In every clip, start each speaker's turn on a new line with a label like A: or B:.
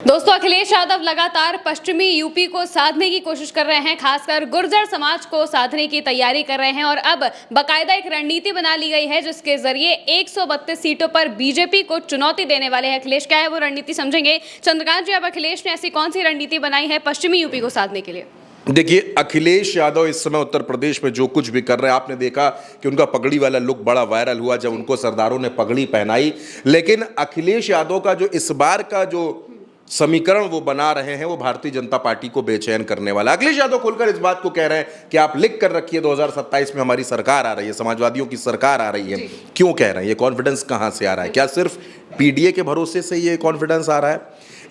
A: दोस्तों, अखिलेश यादव लगातार पश्चिमी यूपी को साधने की कोशिश कर रहे हैं, खासकर गुर्जर समाज को साधने की तैयारी कर रहे हैं और अब बाकायदा एक रणनीति बना ली गई है जिसके जरिए 132 सीटों पर बीजेपी को चुनौती देने वाले हैं अखिलेश। क्या है वो रणनीति, समझेंगे। चंद्रकांत जी, अब अखिलेश ने ऐसी कौन सी रणनीति बनाई है पश्चिमी यूपी को साधने के लिए?
B: देखिए, अखिलेश यादव इस समय उत्तर प्रदेश में जो कुछ भी कर रहे हैं, आपने देखा कि उनका पगड़ी वाला लुक बड़ा वायरल हुआ जब उनको सरदारों ने पगड़ी पहनाई। लेकिन अखिलेश यादव का जो इस बार का जो समीकरण वो बना रहे हैं वो भारतीय जनता पार्टी को बेचैन करने वाला। अखिलेश यादव खुलकर इस बात को कह रहे हैं कि आप लिख कर रखिए 2027 में हमारी सरकार आ रही है, समाजवादियों की सरकार आ रही है। क्यों कह रहे हैं? ये कॉन्फिडेंस कहां से आ रहा है? क्या सिर्फ पीडीए के भरोसे से ये कॉन्फिडेंस आ रहा है?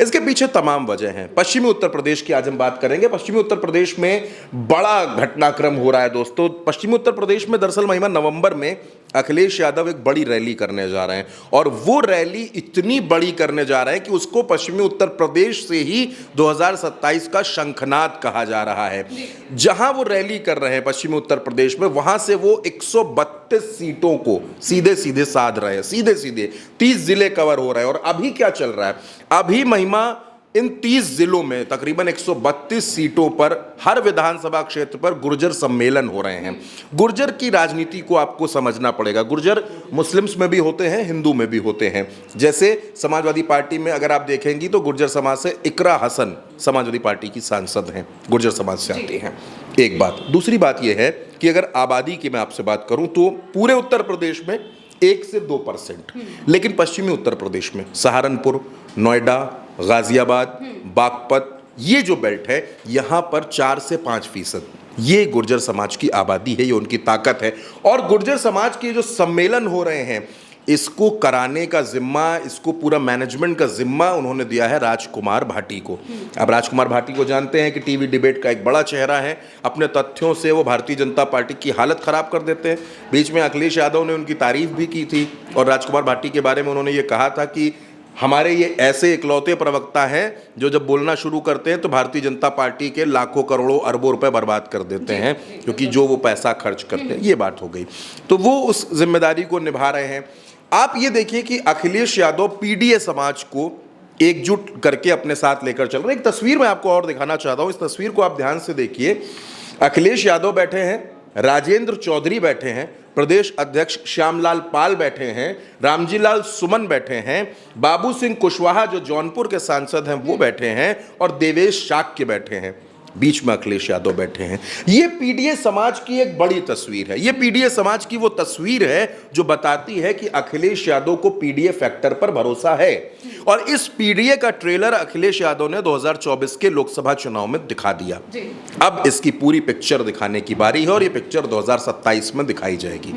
B: इसके पीछे तमाम वजह हैं। पश्चिमी उत्तर प्रदेश की आज हम बात करेंगे। पश्चिमी उत्तर प्रदेश में बड़ा घटनाक्रम हो रहा है दोस्तों। पश्चिमी उत्तर प्रदेश में दरअसल महीना नवंबर में अखिलेश यादव एक बड़ी रैली करने जा रहे हैं और वो रैली इतनी बड़ी करने जा रहे हैं कि उसको पश्चिमी उत्तर प्रदेश से ही 2027 का शंखनाद कहा जा रहा है। जहां वो रैली कर रहे हैं पश्चिमी उत्तर प्रदेश में, वहां से वो 132 सीटों को सीधे सीधे साध रहे हैं। सीधे सीधे 30 जिले कवर हो रहे हैं। और अभी क्या चल रहा है? अभी महिमा इन 30 जिलों में तकरीबन 132 सीटों पर हर विधानसभा क्षेत्र पर गुर्जर सम्मेलन हो रहे हैं। गुर्जर की राजनीति को आपको समझना पड़ेगा। गुर्जर मुस्लिम्स में भी होते हैं, हिंदू में भी होते हैं। जैसे समाजवादी पार्टी में अगर आप देखेंगी तो गुर्जर समाज से इकरा हसन समाजवादी पार्टी की सांसद हैं, गुर्जर समाज से आती हैं। एक बात। दूसरी बात यह है कि अगर आबादी की मैं आपसे बात करूं तो पूरे उत्तर प्रदेश में 1 से 2%, लेकिन पश्चिमी उत्तर प्रदेश में सहारनपुर, नोएडा, गाजियाबाद, बागपत, ये जो बेल्ट है यहां पर 4 से 5% ये गुर्जर समाज की आबादी है, ये उनकी ताकत है। और गुर्जर समाज के जो सम्मेलन हो रहे हैं इसको कराने का जिम्मा, इसको पूरा मैनेजमेंट का जिम्मा उन्होंने दिया है राजकुमार भाटी को। अब राजकुमार भाटी को जानते हैं कि टीवी डिबेट का एक बड़ा चेहरा है। अपने तथ्यों से वो भारतीय जनता पार्टी की हालत खराब कर देते हैं। बीच में अखिलेश यादव ने उनकी तारीफ भी की थी और राजकुमार भाटी के बारे में उन्होंने ये कहा था कि हमारे ये ऐसे इकलौते प्रवक्ता हैं जो जब बोलना शुरू करते हैं तो भारतीय जनता पार्टी के लाखों करोड़ों अरबों रुपए बर्बाद कर देते हैं, क्योंकि जो वो पैसा खर्च करते हैं। ये बात हो गई। तो वो उस जिम्मेदारी को निभा रहे हैं। आप ये देखिए कि अखिलेश यादव पीडीए समाज को एकजुट करके अपने साथ लेकर चल रहे हैं। एक तस्वीर मैं आपको और दिखाना चाहता हूं। इस तस्वीर को आप ध्यान से देखिए। अखिलेश यादव बैठे हैं, राजेंद्र चौधरी बैठे हैं, प्रदेश अध्यक्ष श्यामलाल पाल बैठे हैं, रामजीलाल सुमन बैठे हैं, बाबू सिंह कुशवाहा जो जौनपुर के सांसद हैं वो बैठे हैं और देवेश शाक्य बैठे हैं। बीच में अखिलेश यादव बैठे हैं। ये पीडीए समाज की एक बड़ी तस्वीर है। ये पीडीए समाज की वो तस्वीर है जो बताती है कि अखिलेश यादव को पीडीए फैक्टर पर भरोसा है। और इस पीडीए का ट्रेलर अखिलेश यादव ने 2024 के लोकसभा चुनाव में दिखा दिया। अब इसकी पूरी पिक्चर दिखाने की बारी है और ये पिक्चर 2027 में दिखाई जाएगी।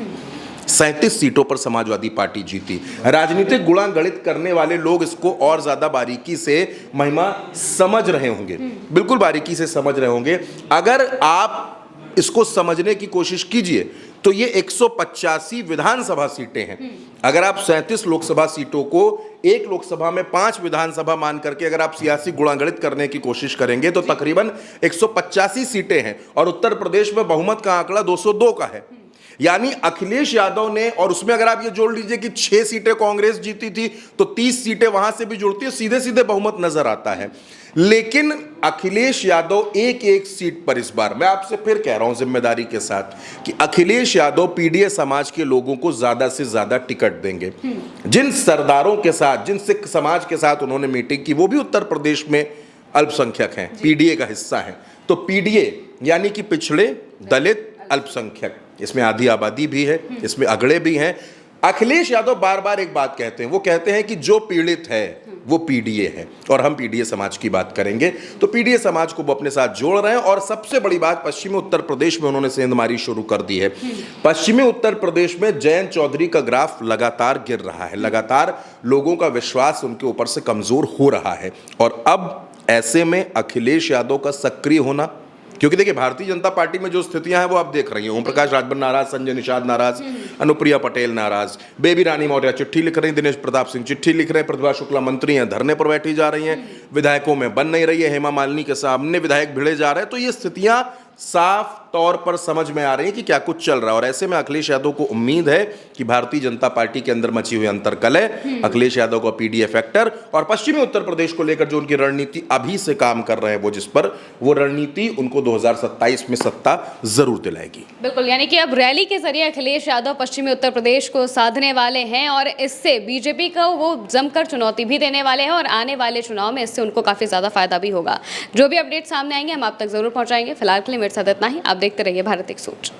B: 37 सीटों पर समाजवादी पार्टी जीती। राजनीतिक गुणागणित करने वाले लोग इसको और ज्यादा बारीकी से महिमा समझ रहे होंगे, बिल्कुल बारीकी से समझ रहे होंगे। अगर आप इसको समझने की कोशिश कीजिए तो ये 185 विधानसभा सीटें हैं। अगर आप 37 लोकसभा सीटों को एक लोकसभा में 5 विधानसभा मान करके अगर आप सियासी गुणागणित करने की कोशिश करेंगे तो तकरीबन 185 सीटें हैं और उत्तर प्रदेश में बहुमत का आंकड़ा 202 का है। यानी अखिलेश यादव ने, और उसमें अगर आप ये जोड़ लीजिए कि 6 सीटें कांग्रेस जीती थी तो 30 सीटें वहां से भी जुड़ती है, सीधे सीधे बहुमत नजर आता है। लेकिन अखिलेश यादव एक एक सीट पर इस बार, मैं आपसे फिर कह रहा हूं जिम्मेदारी के साथ, कि अखिलेश यादव पीडीए समाज के लोगों को ज्यादा से ज्यादा टिकट देंगे। जिन सरदारों के साथ, जिन सिख समाज के साथ उन्होंने मीटिंग की वो भी उत्तर प्रदेश में अल्पसंख्यक हैं, पीडीए का हिस्सा है। तो पीडीए यानी कि पिछड़े, दलित, अल्पसंख्यक, इसमें आधी आबादी भी है, इसमें अगड़े भी हैं। अखिलेश यादव बार बार एक बात कहते हैं, वो कहते हैं कि जो पीड़ित है वो पीडीए है और हम पीडीए समाज की बात करेंगे। तो पीडीए समाज को वो अपने साथ जोड़ रहे हैं। और सबसे बड़ी बात, पश्चिमी उत्तर प्रदेश में उन्होंने सेंधमारी शुरू कर दी है। पश्चिमी उत्तर प्रदेश में जयंत चौधरी का ग्राफ लगातार गिर रहा है, लगातार लोगों का विश्वास उनके ऊपर से कमजोर हो रहा है। और अब ऐसे में अखिलेश यादव का सक्रिय होना, क्योंकि देखिए भारतीय जनता पार्टी में जो स्थितियां हैं वो आप देख रही हैं। ओम प्रकाश राजभर नाराज, संजय निषाद नाराज, अनुप्रिया पटेल नाराज, बेबी रानी मौर्य चिट्ठी लिख रही हैं, दिनेश प्रताप सिंह चिट्ठी लिख रहे हैं, प्रतिभा शुक्ला मंत्री हैं धरने पर बैठी जा रही हैं, विधायकों में बन नहीं रही है, हेमा मालिनी के सामने विधायक भिड़े जा रहे हैं। तो ये स्थितियां साफ तौर पर समझ में आ रही है कि क्या कुछ चल रहा है। और ऐसे में अखिलेश यादव को उम्मीद है कि भारतीय जनता पार्टी के अंदर मची हुई अंतर्कलह, अखिलेश यादव का पीडीए फैक्टर और पश्चिमी उत्तर प्रदेश को लेकर जो उनकी रणनीति अभी से काम कर रहे हैं वो जिस पर वो रणनीति उनको 2027 में सत्ता जरूर दिलाएगी।
A: बिल्कुल, यानी कि अब रैली के जरिए अखिलेश यादव पश्चिमी उत्तर प्रदेश को साधने वाले हैं और इससे बीजेपी को वो जमकर चुनौती भी देने वाले हैं और आने वाले चुनाव में इससे उनको काफी ज्यादा फायदा भी होगा। जो भी अपडेट सामने आएंगे हम आप तक जरूर पहुंचाएंगे। फिलहाल के लिए मेरे साथ इतना ही। आप देखते रहिए भारत एक सोच।